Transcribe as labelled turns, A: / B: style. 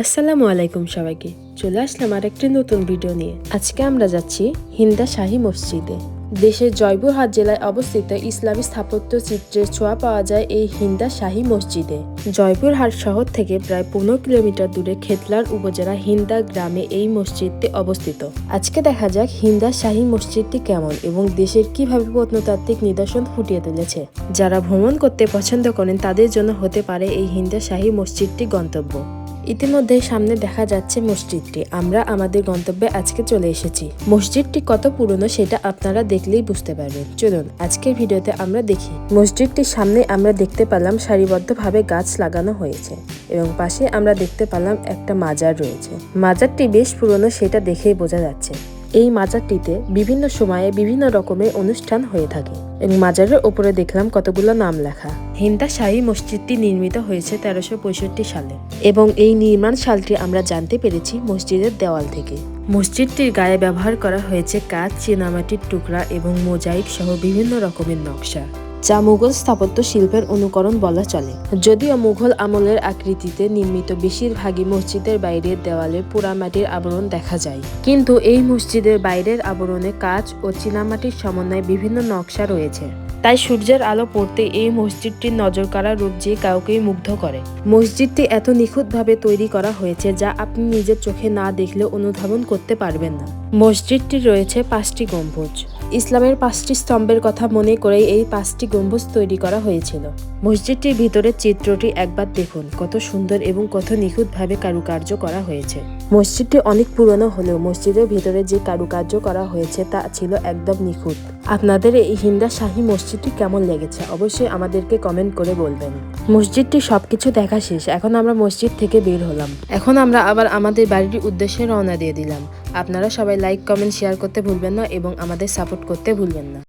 A: আসসালামু আলাইকুম সবাইকে। চলে আসলাম আরেকটি নতুন ভিডিও নিয়ে। আজকে আমরা যাচ্ছি হিন্দা শাহী মসজিদে। দেশের জয়পুরহাট জেলায় অবস্থিত ইসলামী স্থাপত্য চিত্রের ছোঁয়া পাওয়া যায় এই হিন্দা শাহী মসজিদে। জয়পুরহাট শহর থেকে প্রায় 15 কিলোমিটার দূরে খেতলার উপজেলা হিন্দা গ্রামে এই মসজিদটি অবস্থিত। আজকে দেখা যাক হিন্দা শাহী মসজিদটি কেমন এবং দেশের কিভাবে প্রত্নতাত্ত্বিক নিদর্শন ফুটিয়ে তুলেছে। যারা ভ্রমণ করতে পছন্দ করেন তাদের জন্য হতে পারে এই হিন্দা শাহী মসজিদটি গন্তব্য। ইতিমধ্যে সামনে দেখা যাচ্ছে মসজিদটি। আমরা আমাদের গন্তব্যে আজকে চলে এসেছি। মসজিদটি কত পুরনো সেটা আপনারা দেখলেই বুঝতে পারবেন। চলুন আজকের ভিডিওতে আমরা দেখি। মসজিদটির সামনে আমরা দেখতে পেলাম সারিবদ্ধভাবে গাছ লাগানো হয়েছে এবং পাশে আমরা দেখতে পেলাম একটা মাজার রয়েছে। মাজারটি বেশ পুরনো সেটা দেখেই বোঝা যাচ্ছে। এই মাজারটিতে বিভিন্ন সময়ে বিভিন্ন রকমের অনুষ্ঠান হয়ে থাকে এবং মাজারের ওপরে দেখলাম কতগুলো নাম লেখা। হিন্দা শাহী মসজিদটি নির্মিত হয়েছে 1365 সালে এবং এই নির্মাণ সালটি আমরা জানতে পেরেছি মসজিদের দেওয়াল থেকে। মসজিদটির গায়ে ব্যবহার করা হয়েছে কাঁচ, চীনামাটির টুকরা এবং মোজাইক সহ বিভিন্ন রকমের নকশা, যা মুঘল স্থাপত্য শিল্পের অনুকরণ বলা চলে। যদিও মুঘল আমলের আকৃতিতে নির্মিত বেশিরভাগই মসজিদের বাইরের দেওয়ালে পোড়ামাটির আবরণ দেখা যায়, কিন্তু এই মসজিদের বাইরের আবরণে কাঁচ ও চীনামাটির সমন্বয়ে বিভিন্ন নকশা রয়েছে। তাই সূর্যের আলো পড়তে এই মসজিদটির নজরকাড়া রূপ যে কাউকেই মুগ্ধ করে। মসজিদটি এত নিখুঁতভাবে তৈরি করা হয়েছে যা আপনি নিজের চোখে না দেখলে অনুধাবন করতে পারবেন না। মসজিদটির রয়েছে 5টি গম্বুজ। ইসলামের 5টি স্তম্ভের কথা মনে করেই এই 5টি গম্বুজ তৈরি করা হয়েছিল। মসজিদটির ভিতরের চিত্রটি একবার দেখুন, কত সুন্দর এবং কত নিখুঁতভাবে কারুকার্য করা হয়েছে। মসজিদটি অনেক পুরনো হলেও মসজিদের ভিতরে যে কারুকার্য করা হয়েছে তা ছিল একদম নিখুঁত। আপনাদের এই হিন্দা শাহী মসজিদটি কেমন লেগেছে অবশ্যই আমাদেরকে কমেন্ট করে বলবেন। মসজিদটি সবকিছু দেখা শেষ। এখন আমরা মসজিদ থেকে বের হলাম। এখন আমরা আবার আমাদের বাড়ির উদ্দেশ্যে রওনা দিয়ে দিলাম। আপনারা সবাই লাইক, কমেন্ট, শেয়ার করতে ভুলবেন না এবং আমাদের সাপোর্ট করতে ভুলবেন না।